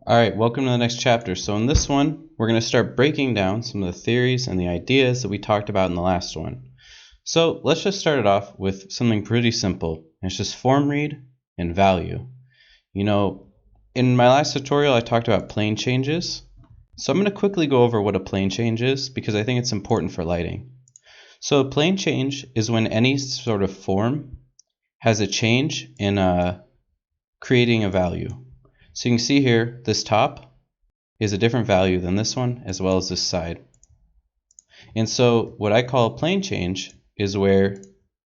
Alright, welcome to the next chapter. So in this one, we're going to start breaking down some of the theories and the ideas that we talked about in the last one. So let's just start it off with something pretty simple. It's just form read and value. In my last tutorial, I talked about plane changes. So I'm going to quickly go over what a plane change is because I think it's important for lighting. So a plane change is when any sort of form has a change in creating a value. So you can see here, this top is a different value than this one, as well as this side. And so what I call a plane change is where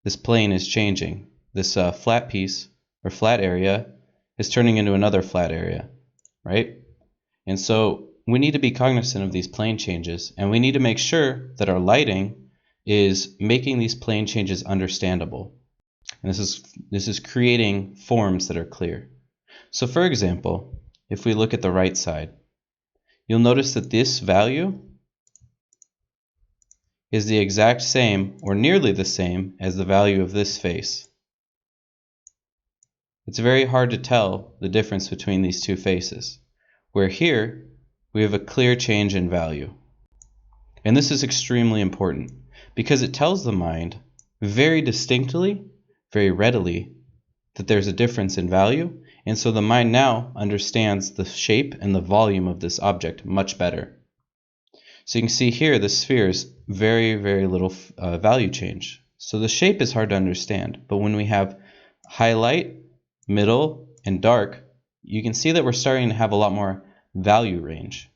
this plane is changing. This flat piece, or flat area, is turning into another flat area, right? And so we need to be cognizant of these plane changes, and we need to make sure that our lighting is making these plane changes understandable. And this is creating forms that are clear. So for example, if we look at the right side, you'll notice that this value is the exact same or nearly the same as the value of this face. It's very hard to tell the difference between these two faces, where here we have a clear change in value. And this is extremely important because it tells the mind very distinctly, very readily, that there's a difference in value. And so the mind now understands the shape and the volume of this object much better. So you can see here the sphere is very, very little value change. So the shape is hard to understand. But when we have highlight, middle, and dark, you can see that we're starting to have a lot more value range.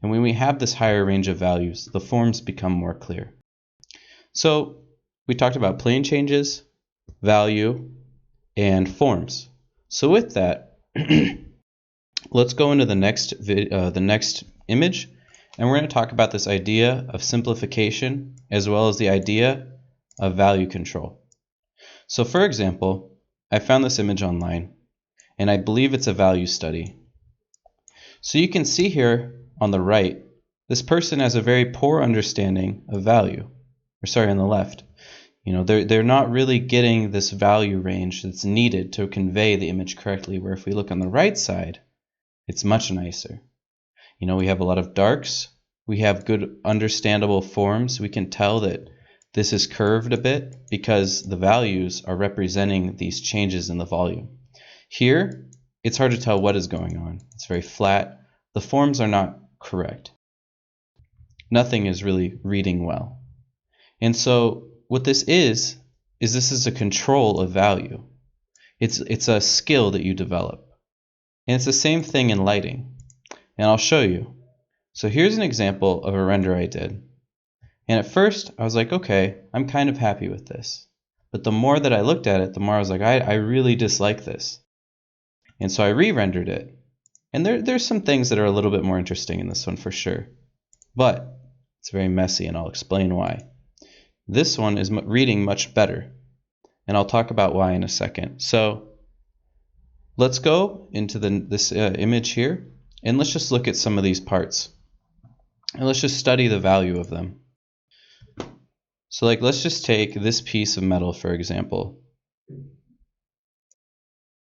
And when we have this higher range of values, the forms become more clear. So we talked about plane changes, value, and forms. So with that, let's go into the next image, and we're going to talk about this idea of simplification as well as the idea of value control. So for example, I found this image online, and I believe it's a value study. So you can see here on the right, this person has a very poor understanding of value. Or sorry, on the left. They're not really getting this value range that's needed to convey the image correctly, where if we look on the right side, it's much nicer. We have a lot of darks, we have good understandable forms. We can tell that this is curved a bit because the values are representing these changes in the volume. Here, it's hard to tell what is going on. It's very flat. The forms are not correct. Nothing is really reading well. And so what this is this is a control of value. It's a skill that you develop. And it's the same thing in lighting. And I'll show you. So here's an example of a render I did. And at first, I was like, okay, I'm kind of happy with this. But the more that I looked at it, the more I was like, I really dislike this. And so I re-rendered it. And there's some things that are a little bit more interesting in this one for sure. But it's very messy, and I'll explain why. This one is reading much better, and I'll talk about why in a second. So let's go into this image here, and let's just look at some of these parts. And let's just study the value of them. So let's just take this piece of metal, for example.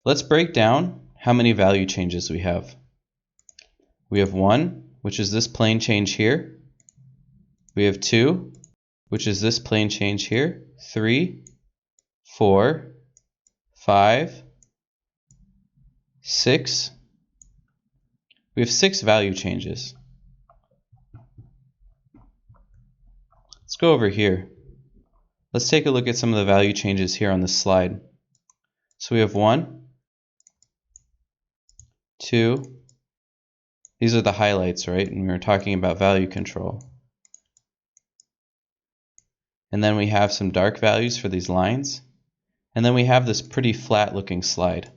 Let's break down how many value changes we have. We have 1, which is this plane change here. We have 2, which is this plane change here, 3, 4, 5, 6. We have 6 value changes. Let's go over here. Let's take a look at some of the value changes here on this slide. So we have 1, 2. These are the highlights, right? And we were talking about value control. And then we have some dark values for these lines. And then we have this pretty flat looking slide.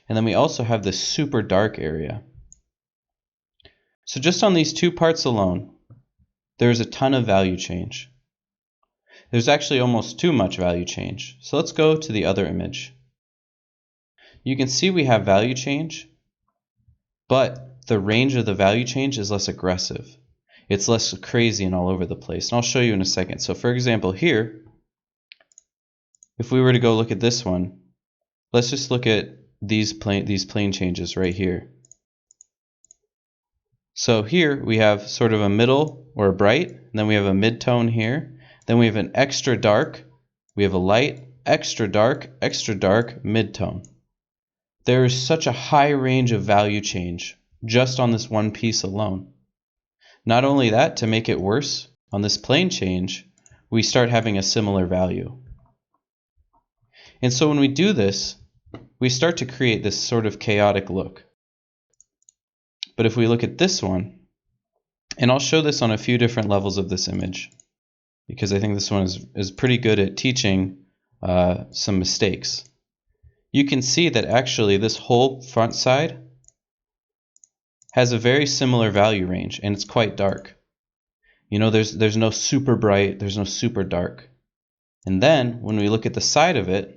And then we also have this super dark area. So just on these 2 parts alone, there's a ton of value change. There's actually almost too much value change. So let's go to the other image. You can see we have value change, but the range of the value change is less aggressive. It's less crazy and all over the place. And I'll show you in a second. So for example here, if we were to go look at this one, let's just look at these plane changes right here. So here we have sort of a middle or a bright, and then we have a mid-tone here. Then we have an extra dark, we have a light, extra dark, mid-tone. There is such a high range of value change just on this one piece alone. Not only that, to make it worse, on this plane change, we start having a similar value. And so when we do this, we start to create this sort of chaotic look. But if we look at this one, and I'll show this on a few different levels of this image, because I think this one is pretty good at teaching some mistakes. You can see that actually this whole front side has a very similar value range, and it's quite dark. You know, there's no super bright, there's no super dark. And then when we look at the side of it,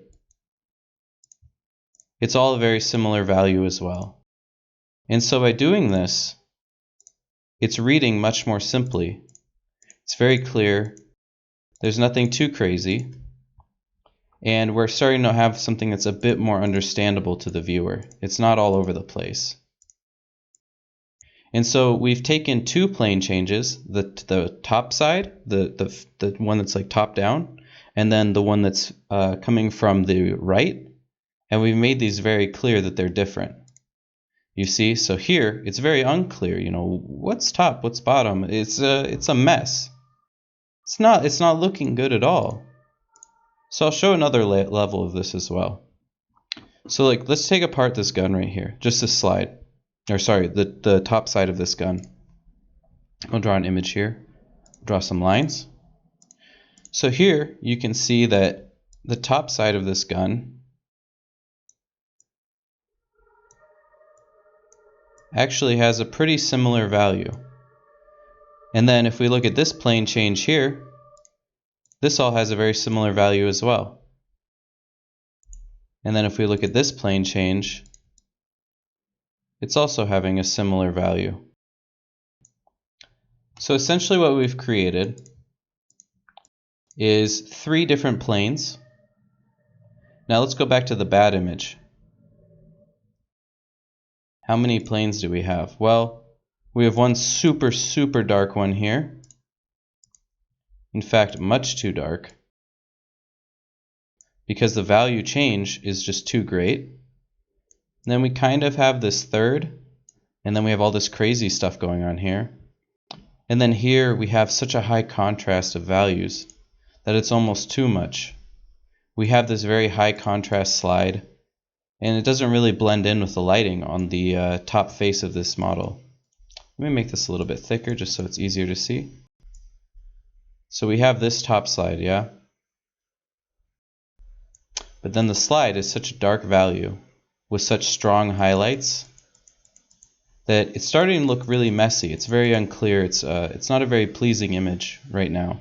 it's all a very similar value as well. And so by doing this, it's reading much more simply. It's very clear. There's nothing too crazy. And we're starting to have something that's a bit more understandable to the viewer. It's not all over the place. And so we've taken two plane changes, the top side, the one that's like top down, and then the one that's coming from the right, and we've made these very clear that they're different. You see, so here it's very unclear, you know, what's top, what's bottom. It's a mess. It's not looking good at all. So I'll show another level of this as well. So like, let's take apart this gun right here, just this slide. Or sorry, the top side of this gun. I'll draw an image here, draw some lines. So here you can see that the top side of this gun actually has a pretty similar value. And then if we look at this plane change here, this all has a very similar value as well. And then if we look at this plane change, it's also having a similar value. So essentially what we've created is three different planes. Now let's go back to the bad image. How many planes do we have? Well, we have one super dark one here. In fact, much too dark, because the value change is just too great. And then we kind of have this third, and then we have all this crazy stuff going on here. And then here we have such a high contrast of values that it's almost too much. We have this very high contrast slide, and it doesn't really blend in with the lighting on the top face of this model. Let me make this a little bit thicker just so it's easier to see. So we have this top slide, yeah? But then the slide is such a dark value with such strong highlights that it's starting to look really messy. It's very unclear. It's not a very pleasing image right now.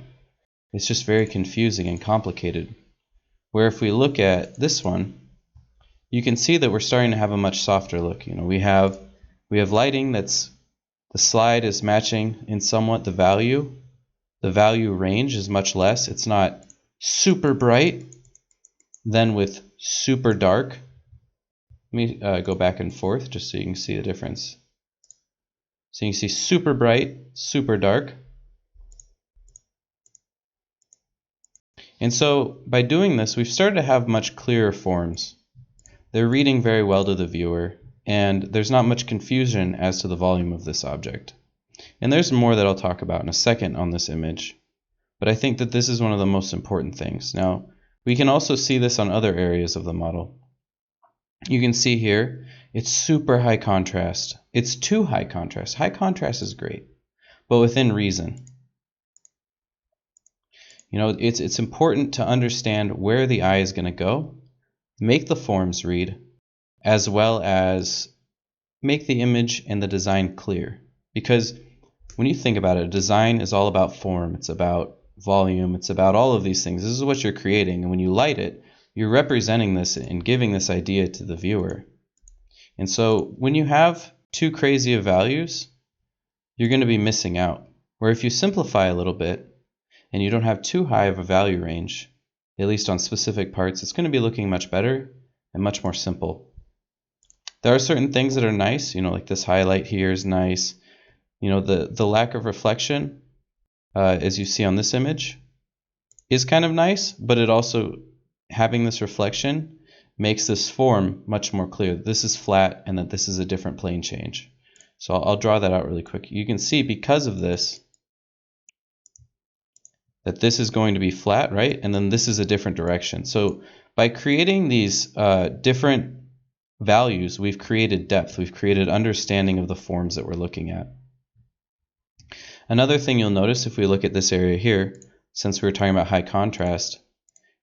It's just very confusing and complicated. Where if we look at this one, you can see that we're starting to have a much softer look. You know, we have lighting that's, the slide is matching in somewhat the value. The value range is much less. It's not super bright, then with super dark. Let me go back and forth just so you can see the difference. So you can see super bright, super dark. And so by doing this, we've started to have much clearer forms. They're reading very well to the viewer, and there's not much confusion as to the volume of this object. And there's more that I'll talk about in a second on this image, but I think that this is one of the most important things. Now, we can also see this on other areas of the model. You can see here, it's super high contrast. It's too high contrast. High contrast is great, but within reason. You know, it's important to understand where the eye is going to go, make the forms read, as well as make the image and the design clear. Because when you think about it, design is all about form, it's about volume, it's about all of these things. This is what you're creating, and when you light it, you're representing this and giving this idea to the viewer. And so when you have too crazy of values, you're going to be missing out. Where if you simplify a little bit, and you don't have too high of a value range, at least on specific parts, it's going to be looking much better and much more simple. There are certain things that are nice, like this highlight here is nice. The lack of reflection, as you see on this image, is kind of nice, but it also, having this reflection, makes this form much more clear. This is flat and that this is a different plane change. So I'll draw that out really quick. You can see because of this, that this is going to be flat, right? And then this is a different direction. So by creating these different values, we've created depth. We've created understanding of the forms that we're looking at. Another thing you'll notice if we look at this area here, since we were talking about high contrast,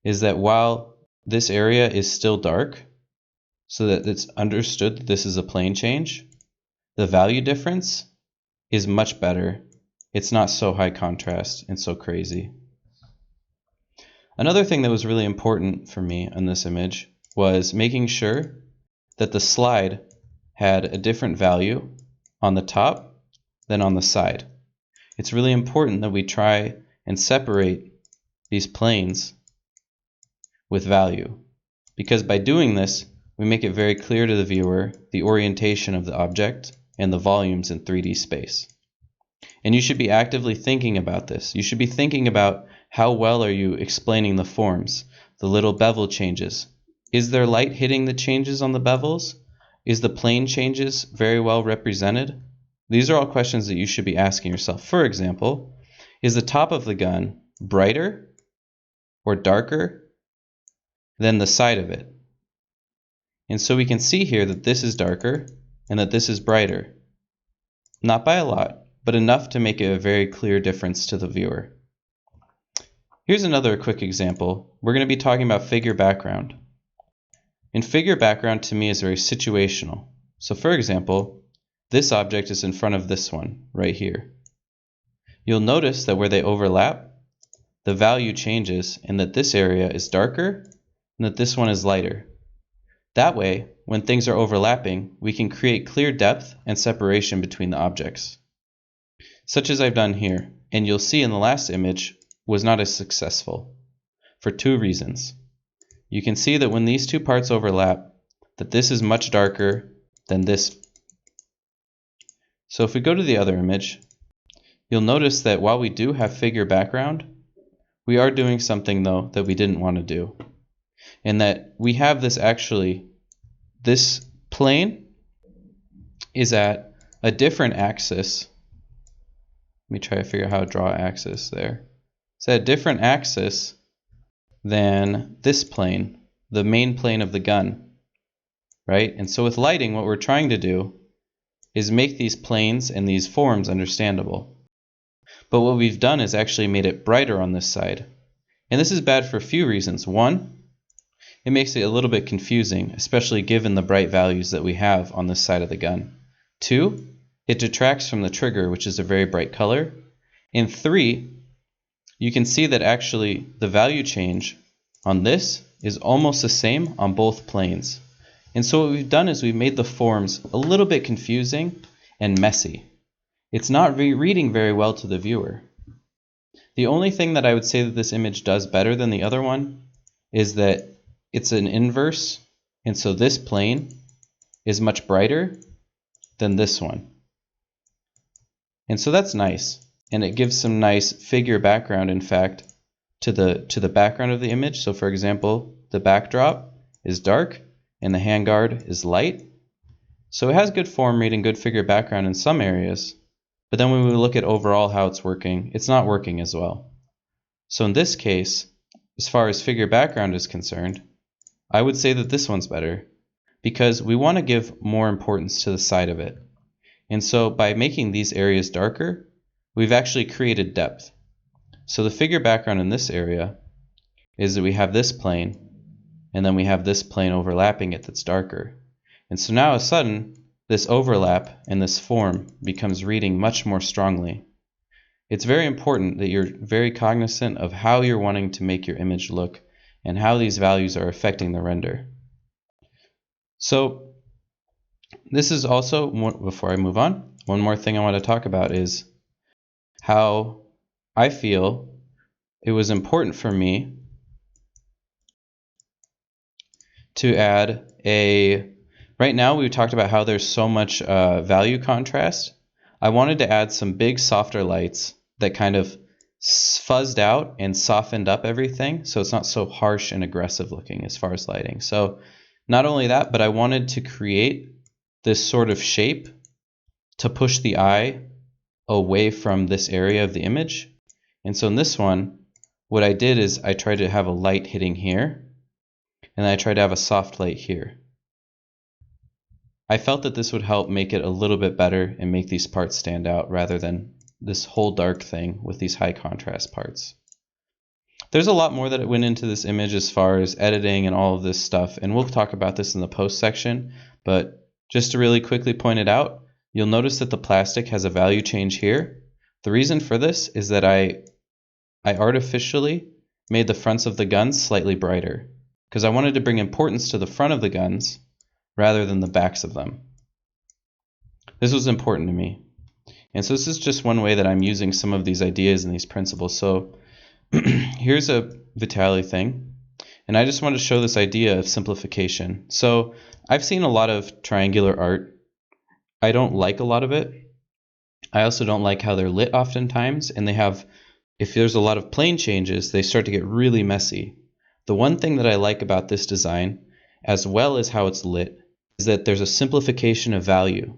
is that while this area is still dark, so that it's understood that this is a plane change, the value difference is much better. It's not so high contrast and so crazy. Another thing that was really important for me in this image was making sure that the slide had a different value on the top than on the side. It's really important that we try and separate these planes with value, because by doing this, we make it very clear to the viewer the orientation of the object and the volumes in 3D space. And you should be actively thinking about this. You should be thinking about how well are you explaining the forms, the little bevel changes. Is there light hitting the changes on the bevels? Is the plane changes very well represented? These are all questions that you should be asking yourself. For example, is the top of the gun brighter or darker than the side of it? And so we can see here that this is darker and that this is brighter. Not by a lot, but enough to make it a very clear difference to the viewer. Here's another quick example. We're going to be talking about figure background. And figure background to me is very situational. So for example, this object is in front of this one right here. You'll notice that where they overlap, the value changes and that this area is darker and that this one is lighter. That way, when things are overlapping, we can create clear depth and separation between the objects, such as I've done here, and you'll see in the last image was not as successful for two reasons. You can see that when these two parts overlap, that this is much darker than this. So if we go to the other image, you'll notice that while we do have figure background, we are doing something though that we didn't want to do. And that we have this plane is at a different axis. Let me try to figure out how to draw axis there. It's at a different axis than this plane, the main plane of the gun, right? And so with lighting, what we're trying to do is make these planes and these forms understandable. But what we've done is actually made it brighter on this side. And this is bad for a few reasons. One, it makes it a little bit confusing, especially given the bright values that we have on this side of the gun. Two, it detracts from the trigger, which is a very bright color. And three, you can see that actually the value change on this is almost the same on both planes. And so what we've done is we've made the forms a little bit confusing and messy. It's not reading very well to the viewer. The only thing that I would say that this image does better than the other one is that it's an inverse, and so this plane is much brighter than this one. And so that's nice, and it gives some nice figure background, in fact, to the background of the image. So for example, the backdrop is dark and the handguard is light. So it has good form reading, good figure background in some areas, but then when we look at overall how it's working, it's not working as well. So in this case, as far as figure background is concerned, I would say that this one's better because we want to give more importance to the side of it. And so by making these areas darker, we've actually created depth. So the figure background in this area is that we have this plane and then we have this plane overlapping it that's darker. And so now all of a sudden, this overlap and this form becomes reading much more strongly. It's very important that you're very cognizant of how you're wanting to make your image look and how these values are affecting the render. So this is also, before I move on, one more thing I want to talk about is how I feel it was important for me to add a Right now we talked about how there's so much value contrast. I wanted to add some big softer lights that kind of fuzzed out and softened up everything so it's not so harsh and aggressive looking as far as lighting. So not only that, but I wanted to create this sort of shape to push the eye away from this area of the image. And so in this one, what I did is I tried to have a light hitting here, and then I tried to have a soft light here. I felt that this would help make it a little bit better and make these parts stand out rather than this whole dark thing with these high contrast parts. There's a lot more that went into this image as far as editing and all of this stuff, and we'll talk about this in the post section, but just to really quickly point it out, you'll notice that the plastic has a value change here. The reason for this is that I artificially made the fronts of the guns slightly brighter because I wanted to bring importance to the front of the guns rather than the backs of them. This was important to me. And so this is just one way that I'm using some of these ideas and these principles. So here's a Vitali thing. And I just want to show this idea of simplification. So I've seen a lot of triangular art. I don't like a lot of it. I also don't like how they're lit oftentimes. And they have, if there's a lot of plane changes, they start to get really messy. The one thing that I like about this design, as well as how it's lit, is that there's a simplification of value.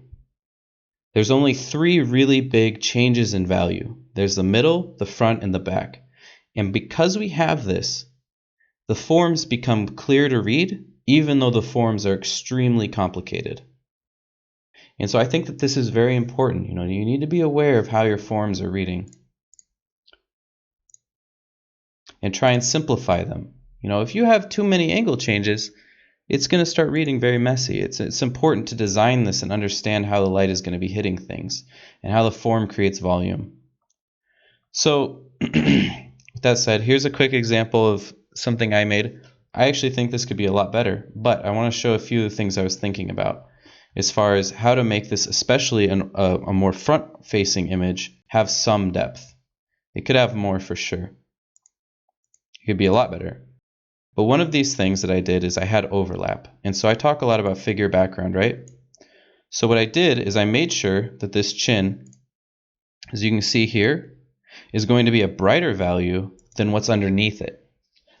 There's only 3 really big changes in value. There's the middle, the front, and the back. And because we have this, the forms become clear to read, even though the forms are extremely complicated. And so I think that this is very important. You need to be aware of how your forms are reading and try and simplify them. If you have too many angle changes, it's going to start reading very messy. It's important to design this and understand how the light is going to be hitting things and how the form creates volume. So with that said, here's a quick example of something I made. I actually think this could be a lot better, but I want to show a few of the things I was thinking about as far as how to make this, especially a more front-facing image, have some depth. It could have more for sure. It could be a lot better. But one of these things that I did is I had overlap. And so I talk a lot about figure background, right? So what I did is I made sure that this chin, as you can see here, is going to be a brighter value than what's underneath it.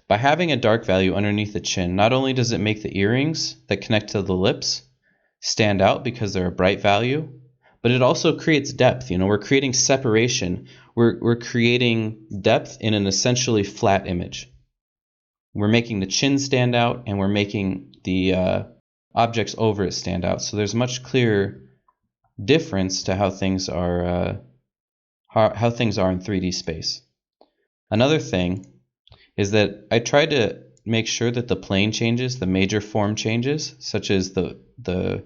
By having a dark value underneath the chin, not only does it make the earrings that connect to the lips stand out because they're a bright value, but it also creates depth. We're creating separation. We're creating depth in an essentially flat image. We're making the chin stand out, and we're making the objects over it stand out. So there's a much clearer difference to how things are how things are in 3D space. Another thing is that I tried to make sure that the plane changes, the major form changes, such as the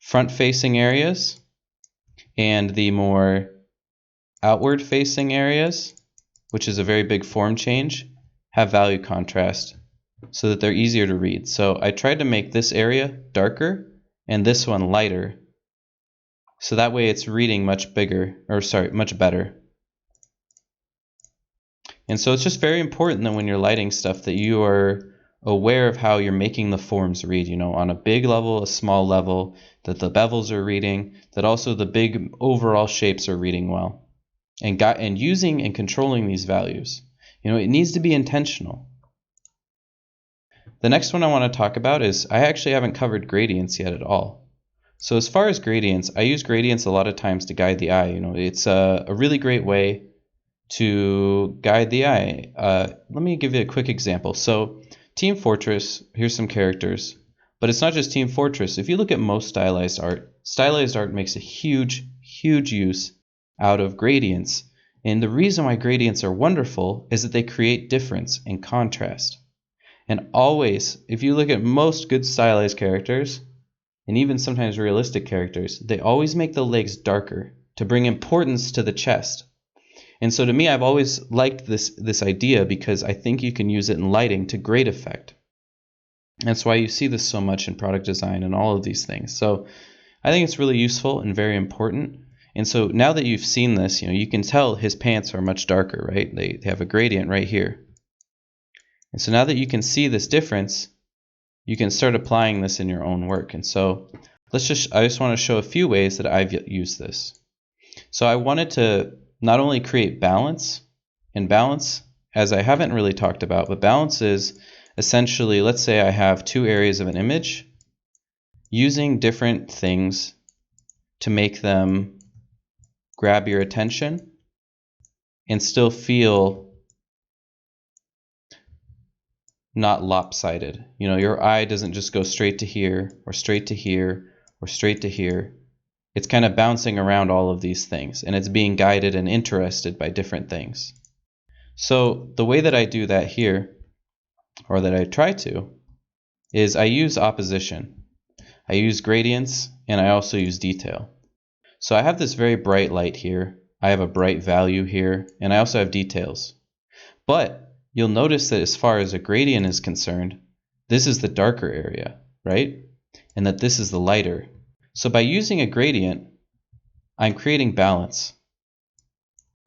front-facing areas and the more outward-facing areas, which is a very big form change, have value contrast so that they're easier to read. So I tried to make this area darker and this one lighter, so that way it's reading much better. And so it's just very important that when you're lighting stuff that you are aware of how you're making the forms read, on a big level, a small level, that the bevels are reading, that also the big overall shapes are reading well, and using and controlling these values. It needs to be intentional. The next one I want to talk about is I actually haven't covered gradients yet at all. So as far as gradients, I use gradients a lot of times to guide the eye. It's a really great way to guide the eye. Let me give you a quick example. So Team Fortress, here's some characters, but it's not just Team Fortress. If you look at most stylized art makes a huge use out of gradients. And the reason why gradients are wonderful is that they create difference and contrast. And always, if you look at most good stylized characters, and even sometimes realistic characters, they always make the legs darker to bring importance to the chest. And so to me, I've always liked this idea because I think you can use it in lighting to great effect. That's why you see this so much in product design and all of these things. So I think it's really useful and very important. And so now that you've seen this, you can tell his pants are much darker, right? They have a gradient right here. And so now that you can see this difference, you can start applying this in your own work. And so I just want to show a few ways that I've used this. So I wanted to not only create balance, and balance, as I haven't really talked about, but balance is essentially, let's say I have two areas of an image, using different things to make them grab your attention and still feel not lopsided. You know, your eye doesn't just go straight to here or straight to here or straight to here. It's kind of bouncing around all of these things, and it's being guided and interested by different things. So the way that I do that here, or that I try to, is I use opposition. I use gradients, and I also use detail. So I have this very bright light here. I have a bright value here, and I also have details. But you'll notice that as far as a gradient is concerned, this is the darker area, right? And that this is the lighter. So by using a gradient, I'm creating balance.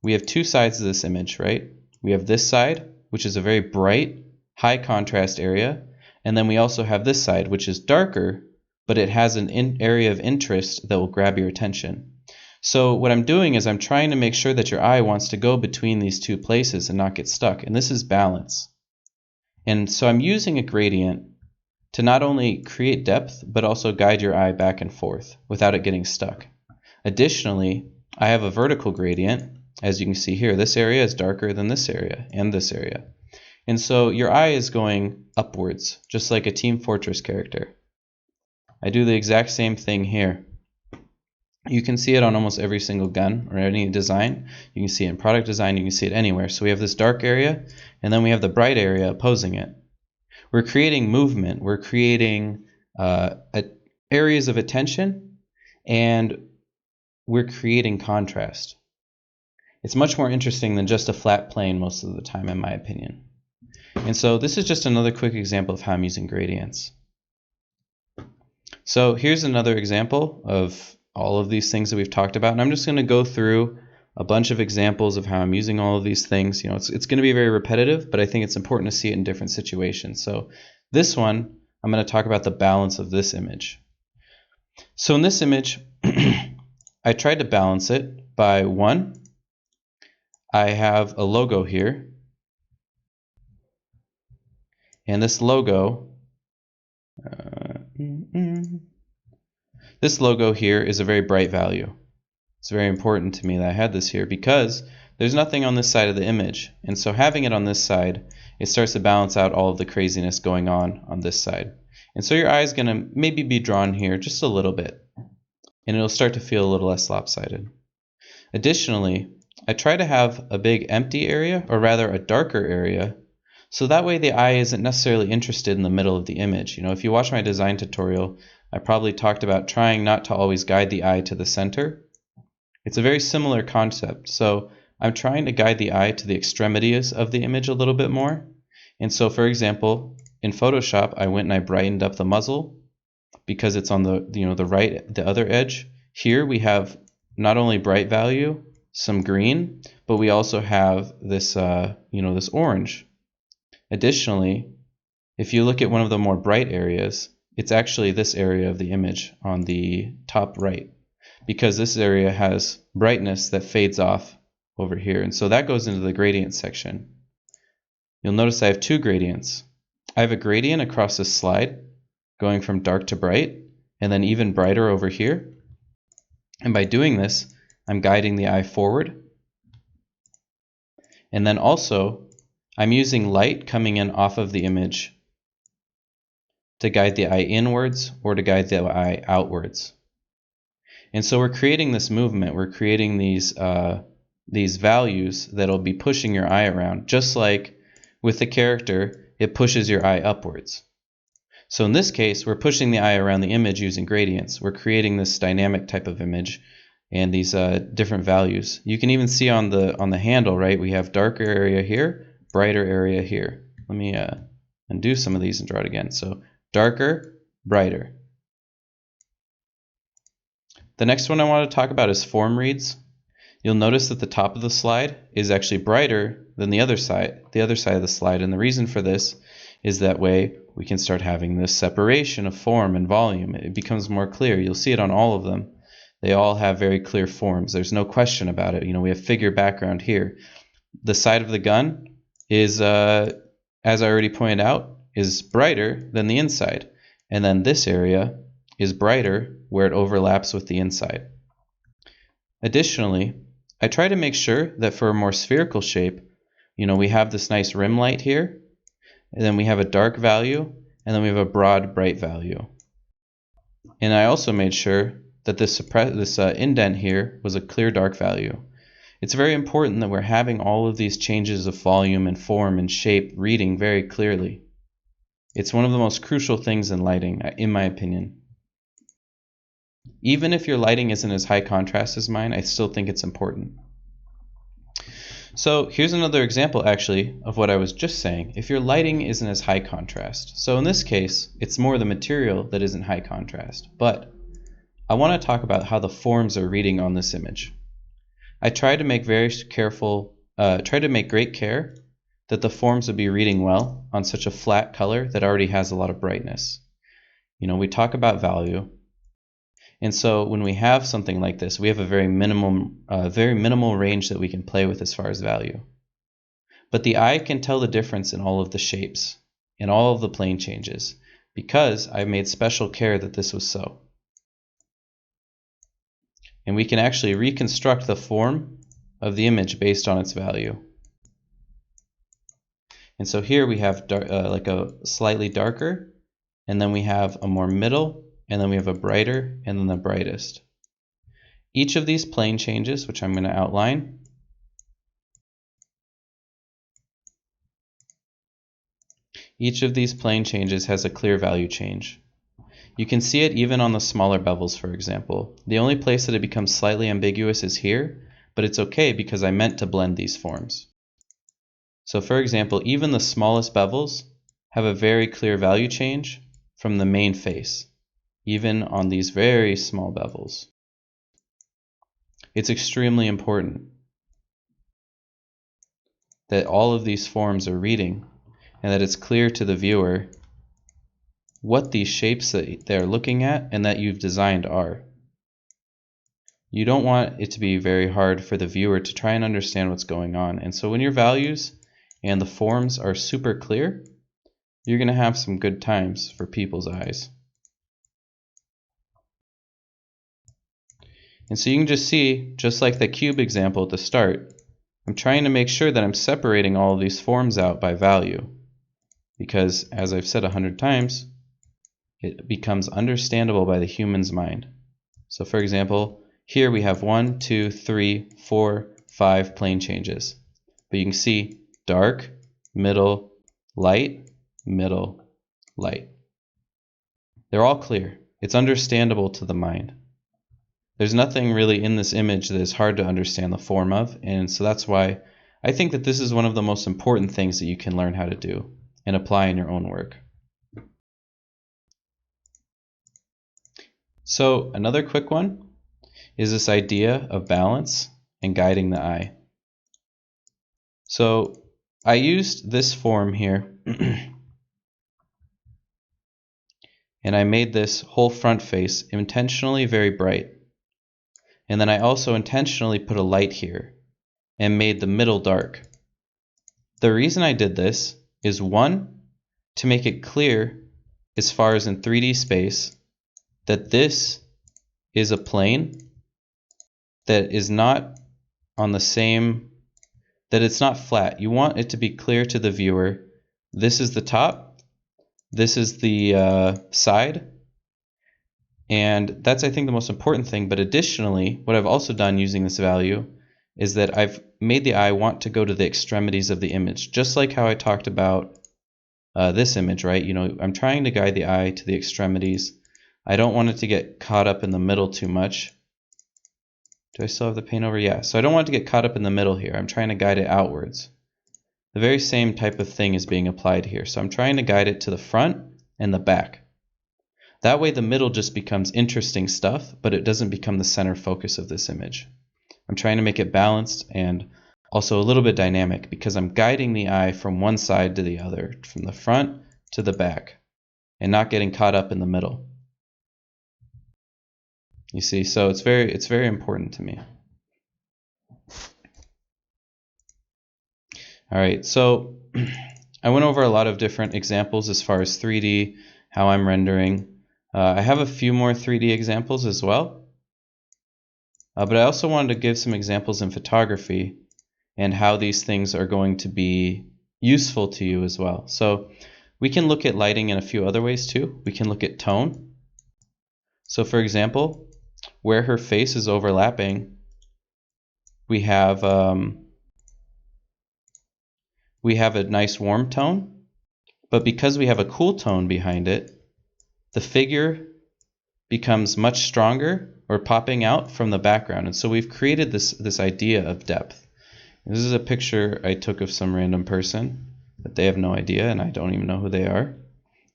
We have two sides of this image, right? We have this side, which is a very bright, high contrast area, and then we also have this side, which is darker, but it has an area of interest that will grab your attention. So what I'm doing is I'm trying to make sure that your eye wants to go between these two places and not get stuck, and this is balance. And so I'm using a gradient to not only create depth, but also guide your eye back and forth without it getting stuck. Additionally, I have a vertical gradient. As you can see here, this area is darker than this area and this area. And so your eye is going upwards, just like a Team Fortress character. I do the exact same thing here. You can see it on almost every single gun or any design. You can see it in product design, you can see it anywhere. So we have this dark area, and then we have the bright area opposing it. We're creating movement, we're creating areas of attention, and we're creating contrast. It's much more interesting than just a flat plane most of the time, in my opinion. And so this is just another quick example of how I'm using gradients. So here's another example of all of these things that we've talked about, and I'm just going to go through a bunch of examples of how I'm using all of these things. You know, it's going to be very repetitive, but I think it's important to see it in different situations. So this one, I'm going to talk about the balance of this image. So in this image, I tried to balance it by one, I have a logo here, and this logo here is a very bright value. It's very important to me that I had this here because there's nothing on this side of the image, and so having it on this side, it starts to balance out all of the craziness going on this side. And so your eye is going to maybe be drawn here just a little bit, and it'll start to feel a little less lopsided. Additionally, I try to have a big empty area, or rather a darker area, so that way the eye isn't necessarily interested in the middle of the image. You know, if you watch my design tutorial, I probably talked about trying not to always guide the eye to the center. It's a very similar concept. So I'm trying to guide the eye to the extremities of the image a little bit more. And so, for example, in Photoshop, I went and I brightened up the muzzle because it's on the other edge. Here we have not only bright value, some green, but we also have this, this orange. Additionally, if you look at one of the more bright areas, it's actually this area of the image on the top right, because this area has brightness that fades off over here, and so that goes into the gradient section. You'll notice I have two gradients. I have a gradient across this slide going from dark to bright, and then even brighter over here. And by doing this, I'm guiding the eye forward. And then also, I'm using light coming in off of the image to guide the eye inwards or to guide the eye outwards. And so we're creating this movement, we're creating these values that'll be pushing your eye around, just like with the character, it pushes your eye upwards. So in this case, we're pushing the eye around the image using gradients. We're creating this dynamic type of image and these different values. You can even see on the handle, right? We have darker area here, brighter area here. Let me undo some of these and draw it again. So darker, brighter. The next one I want to talk about is form reads. You'll notice that the top of the slide is actually brighter than the other side of the slide, and the reason for this is that way we can start having this separation of form and volume. It becomes more clear. You'll see it on all of them. They all have very clear forms. There's no question about it. We have figure background here. The side of the gun is, as I already pointed out, is brighter than the inside. And then this area is brighter where it overlaps with the inside. Additionally, I try to make sure that for a more spherical shape, we have this nice rim light here, and then we have a dark value, and then we have a broad bright value. And I also made sure that this indent here was a clear dark value. It's very important that we're having all of these changes of volume and form and shape reading very clearly. It's one of the most crucial things in lighting, in my opinion. Even if your lighting isn't as high contrast as mine, I still think it's important. So here's another example actually of what I was just saying. If your lighting isn't as high contrast, so in this case it's more the material that isn't high contrast, but I want to talk about how the forms are reading on this image. I tried to make great care that the forms would be reading well on such a flat color that already has a lot of brightness. We talk about value, and so when we have something like this, we have a very minimal range that we can play with as far as value. But the eye can tell the difference in all of the shapes, in all of the plane changes, because I made special care that this was so. And we can actually reconstruct the form of the image based on its value. And so here we have like a slightly darker, and then we have a more middle, and then we have a brighter, and then the brightest. Each of these plane changes, which I'm going to outline, each of these plane changes has a clear value change. You can see it even on the smaller bevels, for example. The only place that it becomes slightly ambiguous is here, but it's okay because I meant to blend these forms. So for example, even the smallest bevels have a very clear value change from the main face, even on these very small bevels. It's extremely important that all of these forms are reading and that it's clear to the viewer what these shapes that they're looking at and that you've designed are. You don't want it to be very hard for the viewer to try and understand what's going on. And so when your values and the forms are super clear, you're going to have some good times for people's eyes. And so you can just see, just like the cube example at the start, I'm trying to make sure that I'm separating all of these forms out by value. Because, as I've said 100 times, it becomes understandable by the human's mind. So for example, here we have 1, 2, 3, 4, 5 plane changes. But you can see dark, middle, light, middle, light. They're all clear. It's understandable to the mind. There's nothing really in this image that is hard to understand the form of, and so that's why I think that this is one of the most important things that you can learn how to do and apply in your own work. So another quick one is this idea of balance and guiding the eye. So I used this form here and I made this whole front face intentionally very bright. And then I also intentionally put a light here and made the middle dark. The reason I did this is, one, to make it clear as far as in 3D space that this is a plane that is not on the same, that it's not flat. You want it to be clear to the viewer. This is the top, this is the side, and that's, I think, the most important thing. But additionally, what I've also done using this value is that I've made the eye want to go to the extremities of the image, just like how I talked about this image, right? I'm trying to guide the eye to the extremities. I don't want it to get caught up in the middle too much. Do I still have the paint over? Yeah. So I don't want it to get caught up in the middle here. I'm trying to guide it outwards. The very same type of thing is being applied here. So I'm trying to guide it to the front and the back. That way the middle just becomes interesting stuff, but it doesn't become the center focus of this image. I'm trying to make it balanced and also a little bit dynamic because I'm guiding the eye from one side to the other, from the front to the back and not getting caught up in the middle. You see, so it's very important to me. All right, so I went over a lot of different examples as far as 3D, how I'm rendering. I have a few more 3D examples as well, but I also wanted to give some examples in photography and how these things are going to be useful to you as well. So we can look at lighting in a few other ways too. We can look at tone. So for example, where her face is overlapping, we have a nice warm tone, but because we have a cool tone behind it, the figure becomes much stronger or popping out from the background. And so we've created this idea of depth. This is a picture I took of some random person that they have no idea, and I don't even know who they are.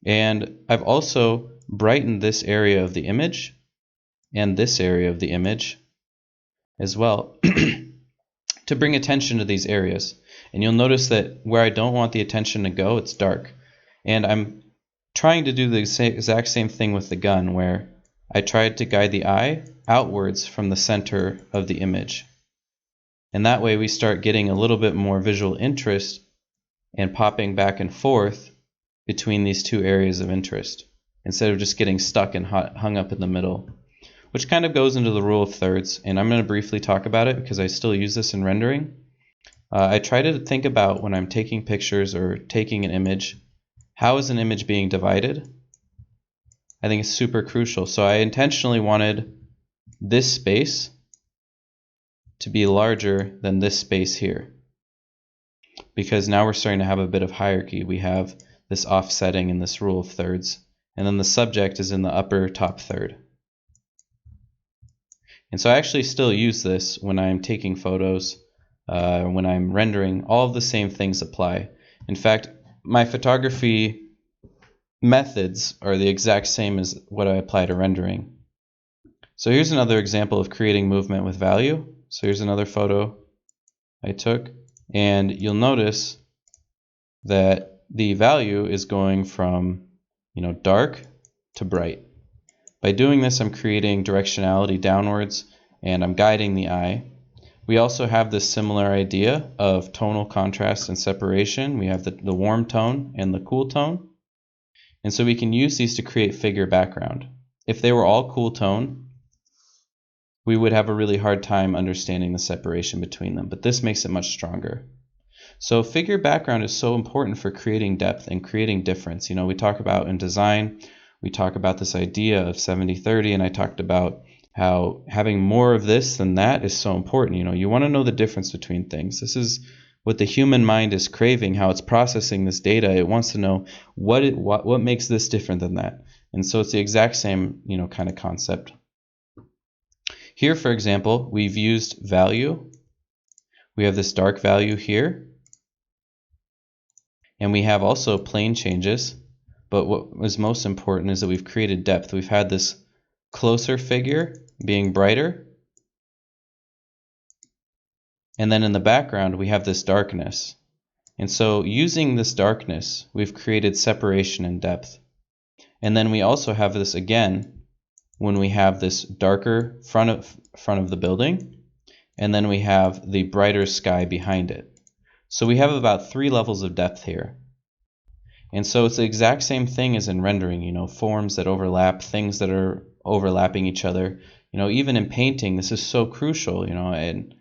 And I've also brightened this area of the image and this area of the image as well to bring attention to these areas. And you'll notice that where I don't want the attention to go, it's dark. And I'm trying to do the exact same thing with the gun, where I tried to guide the eye outwards from the center of the image. And that way we start getting a little bit more visual interest and popping back and forth between these two areas of interest, instead of just getting stuck and hung up in the middle, which kind of goes into the rule of thirds. And I'm going to briefly talk about it because I still use this in rendering. I try to think about, when I'm taking pictures or taking an image, how is an image being divided? I think it's super crucial. So I intentionally wanted this space to be larger than this space here, because now we're starting to have a bit of hierarchy. We have this offsetting in this rule of thirds, and then the subject is in the upper top third. And so I actually still use this when I'm taking photos, when I'm rendering. All of the same things apply. In fact, my photography methods are the exact same as what I apply to rendering. So here's another example of creating movement with value. So here's another photo I took, and you'll notice that the value is going from, dark to bright. By doing this, I'm creating directionality downwards, and I'm guiding the eye. We also have this similar idea of tonal contrast and separation. We have the warm tone and the cool tone. And so we can use these to create figure background. If they were all cool tone, we would have a really hard time understanding the separation between them, but this makes it much stronger. So figure background is so important for creating depth and creating difference. We talk about in design, we talk about this idea of 70-30, and I talked about how having more of this than that is so important. You want to know the difference between things. This is what the human mind is craving, how it's processing this data. It wants to know what makes this different than that. And so it's the exact same, kind of concept. Here, for example, we've used value. We have this dark value here. And we have also plane changes. But what was most important is that we've created depth. We've had this closer figure being brighter. And then in the background, we have this darkness. And so using this darkness, we've created separation and depth. And then we also have this again when we have this darker front of the building, and then we have the brighter sky behind it. So we have about 3 levels of depth here. And so it's the exact same thing as in rendering, forms that overlap, things that are overlapping each other. Even in painting, this is so crucial, and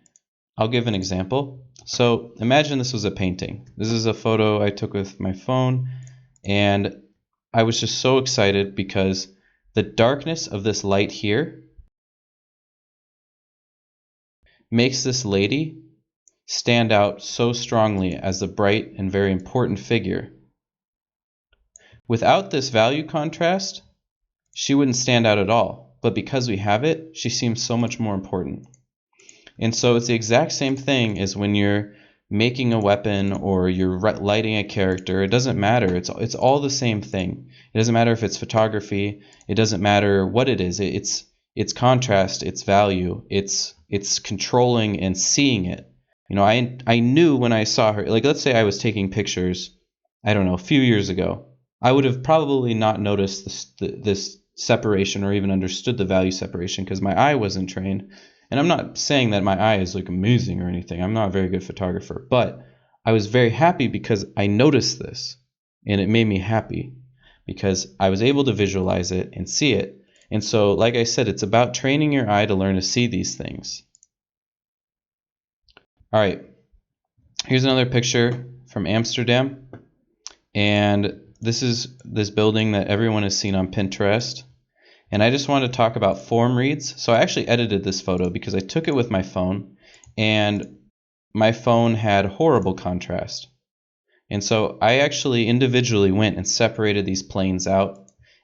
I'll give an example. So imagine this was a painting. This is a photo I took with my phone, and I was just so excited because the darkness of this light here makes this lady stand out so strongly as a bright and very important figure. Without this value contrast, she wouldn't stand out at all. But because we have it, she seems so much more important. And so it's the exact same thing as when you're making a weapon or you're lighting a character. It doesn't matter. It's all the same thing. It doesn't matter if it's photography. It doesn't matter what it is. It's contrast, it's value, it's controlling and seeing it. I knew when I saw her, like let's say I was taking pictures, I don't know, a few years ago. I would have probably not noticed this separation or even understood the value separation because my eye wasn't trained. And I'm not saying that my eye is like amazing or anything. I'm not a very good photographer, but I was very happy because I noticed this, and it made me happy because I was able to visualize it and see it. And so, like I said, it's about training your eye to learn to see these things. All right, here's another picture from Amsterdam. And this is this building that everyone has seen on Pinterest. And I just wanted to talk about form reads. So I actually edited this photo because I took it with my phone, and my phone had horrible contrast. And so I actually individually went and separated these planes out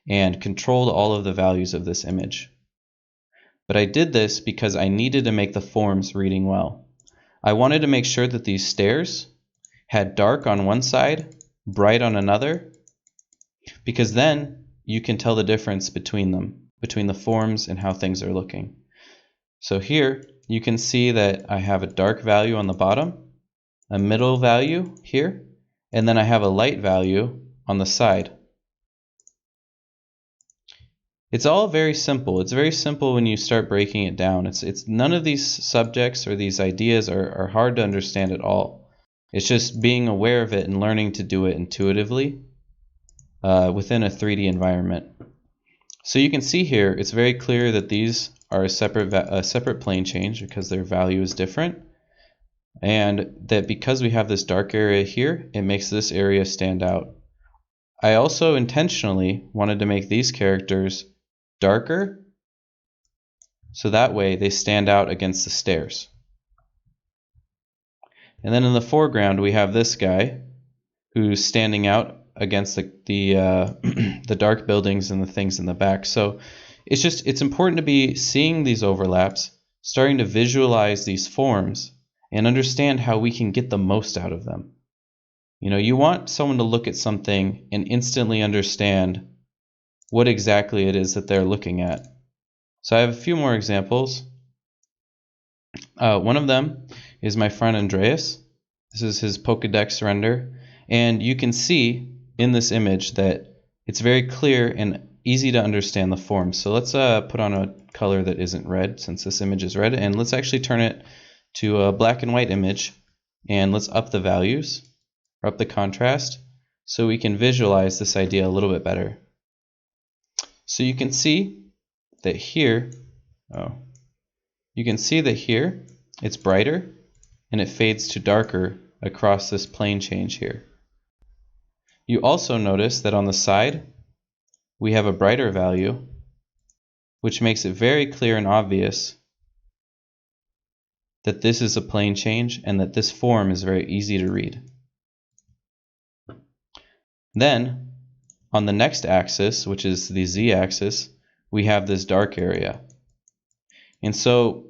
and controlled all of the values of this image. But I did this because I needed to make the forms reading well. I wanted to make sure that these stairs had dark on one side, bright on another, because then you can tell the difference between them, between the forms and how things are looking. So here you can see that I have a dark value on the bottom, a middle value here, and then I have a light value on the side. It's all very simple. It's very simple when you start breaking it down. It's none of these subjects or these ideas are hard to understand at all. It's just being aware of it and learning to do it intuitively within a 3D environment. So you can see here, it's very clear that these are a separate plane change because their value is different. And that because we have this dark area here, it makes this area stand out. I also intentionally wanted to make these characters darker, so that way they stand out against the stairs. And then in the foreground we have this guy who's standing out against the dark buildings and the things in the back. So it's important to be seeing these overlaps, starting to visualize these forms, and understand how we can get the most out of them. You know, you want someone to look at something and instantly understand what exactly it is that they're looking at. So I have a few more examples. One of them is my friend Andreas. This is his Pokedex render. And you can see in this image that it's very clear and easy to understand the form. So let's put on a color that isn't red, since this image is red, and let's actually turn it to a black and white image, and let's up the values, or up the contrast, so we can visualize this idea a little bit better. So you can see that here, it's brighter and it fades to darker across this plane change here. You also notice that on the side we have a brighter value, which makes it very clear and obvious that this is a plane change and that this form is very easy to read. Then on the next axis, which is the z-axis, we have this dark area. And so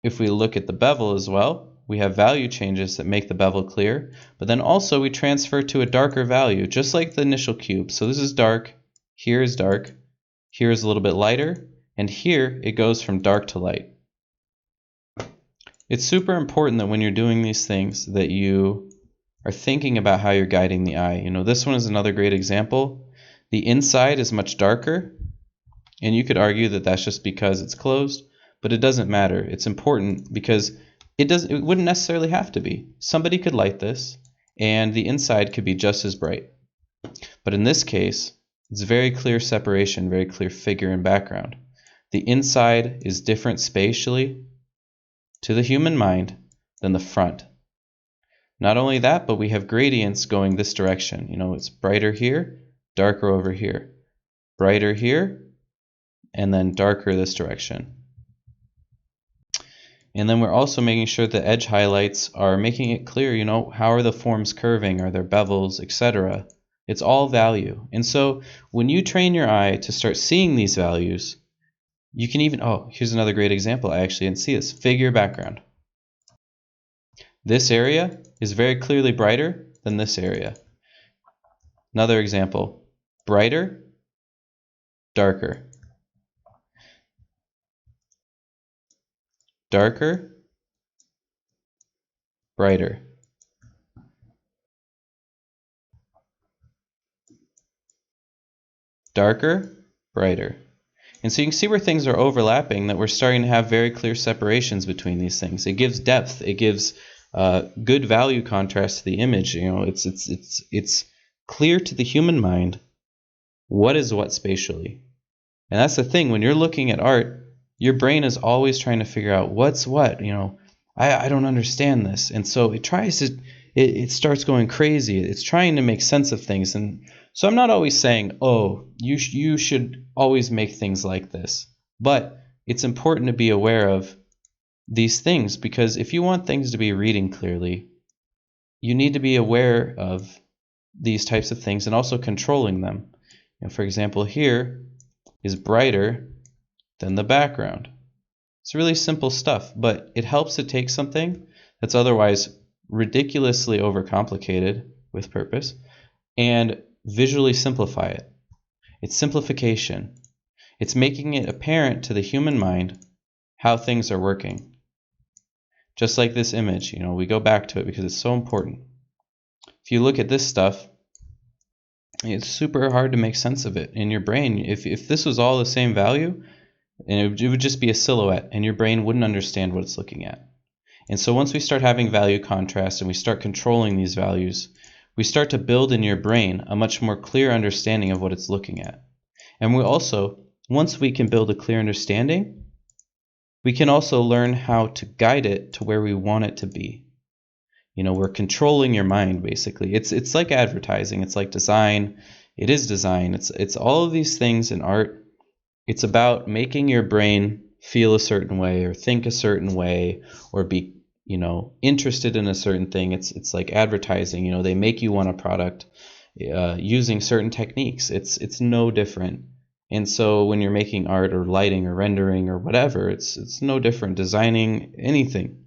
if we look at the bevel as well, we have value changes that make the bevel clear, but then also we transfer to a darker value, just like the initial cube. So this is dark, here is dark, here is a little bit lighter, and here it goes from dark to light. It's super important that when you're doing these things that you are thinking about how you're guiding the eye. You know, this one is another great example. The inside is much darker, and you could argue that that's just because it's closed, but it doesn't matter. It's important because it wouldn't necessarily have to be. Somebody could light this and the inside could be just as bright. But in this case, it's very clear separation, very clear figure and background. The inside is different spatially to the human mind than the front. Not only that, but we have gradients going this direction. You know, it's brighter here, darker over here. Brighter here, and then darker this direction. And then we're also making sure the edge highlights are making it clear, you know, how are the forms curving, are there bevels, etc. It's all value. And so when you train your eye to start seeing these values, you can even, here's another great example. I actually didn't see this. Figure background. This area is very clearly brighter than this area. Another example, brighter, darker. Darker, brighter. darker, brighter. And so you can see where things are overlapping, that we're starting to have very clear separations between these things. It gives depth. It gives good value contrast to the image. You know, it's clear to the human mind what is what spatially. And that's the thing. When you're looking at art, your brain is always trying to figure out what's what. You know, I don't understand this. And so it tries to, it starts going crazy. It's trying to make sense of things. And so I'm not always saying, oh, you should always make things like this. But it's important to be aware of these things, because if you want things to be reading clearly, you need to be aware of these types of things and also controlling them. You know, for example, here is brighter than the background. It's really simple stuff, but it helps to take something that's otherwise ridiculously overcomplicated with purpose and visually simplify it. It's simplification. It's making it apparent to the human mind how things are working. Just like this image, you know, we go back to it because it's so important. If you look at this stuff, it's super hard to make sense of it in your brain. If this was all the same value, and it would just be a silhouette, and your brain wouldn't understand what it's looking at. And so once we start having value contrast and we start controlling these values, we start to build in your brain a much more clear understanding of what it's looking at. And we also, once we can build a clear understanding, we can also learn how to guide it to where we want it to be. You know, we're controlling your mind, basically. It's like advertising. It's like design. It is design. It's all of these things in art. It's about making your brain feel a certain way or think a certain way or be, you know, interested in a certain thing. It's like advertising. You know, they make you want a product using certain techniques. It's no different. And so when you're making art or lighting or rendering or whatever, it's no different. Designing anything.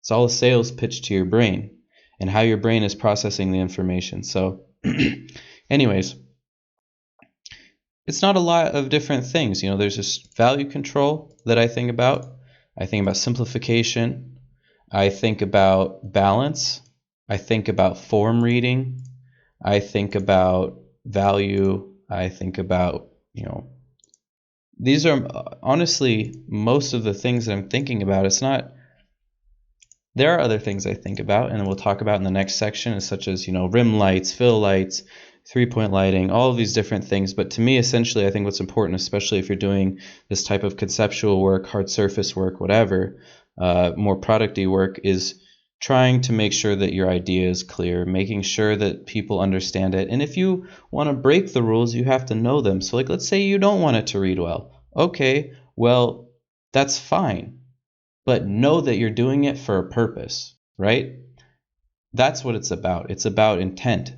It's all a sales pitch to your brain and how your brain is processing the information. So anyways, it's not a lot of different things. You know, there's this value control that I think about. I think about simplification. I think about balance. I think about form reading. I think about value. I think about, you know, these are honestly most of the things that I'm thinking about. It's not, there are other things I think about, and we'll talk about in the next section, such as, you know, rim lights, fill lights, three-point lighting, all of these different things. But to me, essentially, I think what's important, especially if you're doing this type of conceptual work, hard surface work, whatever, more product-y work, is trying to make sure that your idea is clear, making sure that people understand it. And if you want to break the rules, you have to know them. So, like, let's say you don't want it to read well. Okay, well, that's fine. But know that you're doing it for a purpose, right? That's what it's about. It's about intent.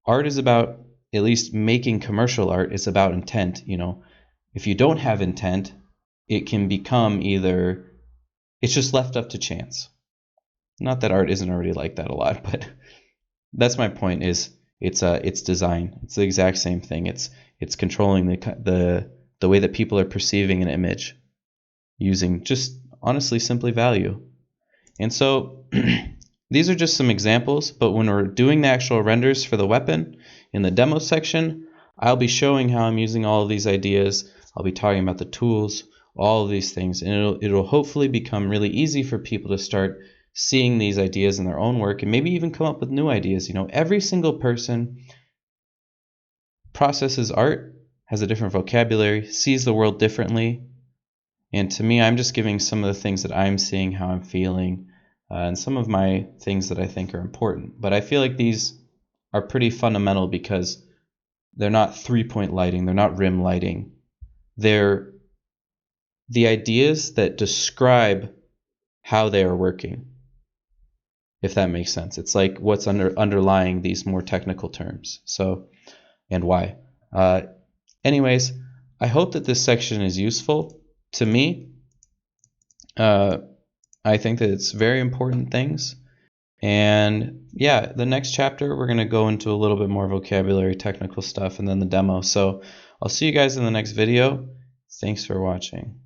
Art is about, at least making commercial art, is about intent. You know, if you don't have intent, it can become either, it's just left up to chance. Not that art isn't already like that a lot, but that's my point. Is it's design. It's the exact same thing. It's controlling the way that people are perceiving an image using just honestly simply value. And so these are just some examples, but when we're doing the actual renders for the weapon in the demo section, I'll be showing how I'm using all of these ideas. I'll be talking about the tools, all of these things, and it'll hopefully become really easy for people to start seeing these ideas in their own work and maybe even come up with new ideas. You know, every single person processes art, has a different vocabulary, sees the world differently. And to me, I'm just giving some of the things that I'm seeing, how I'm feeling, and some of my things that I think are important. But I feel like these are pretty fundamental because they're not three-point lighting, they're not rim lighting. They're the ideas that describe how they are working, if that makes sense. It's like what's underlying these more technical terms. So, and why. Anyways, I hope that this section is useful. To me, I think that it's very important things. And yeah, the next chapter, we're going to go into a little bit more vocabulary, technical stuff, and then the demo. So I'll see you guys in the next video. Thanks for watching.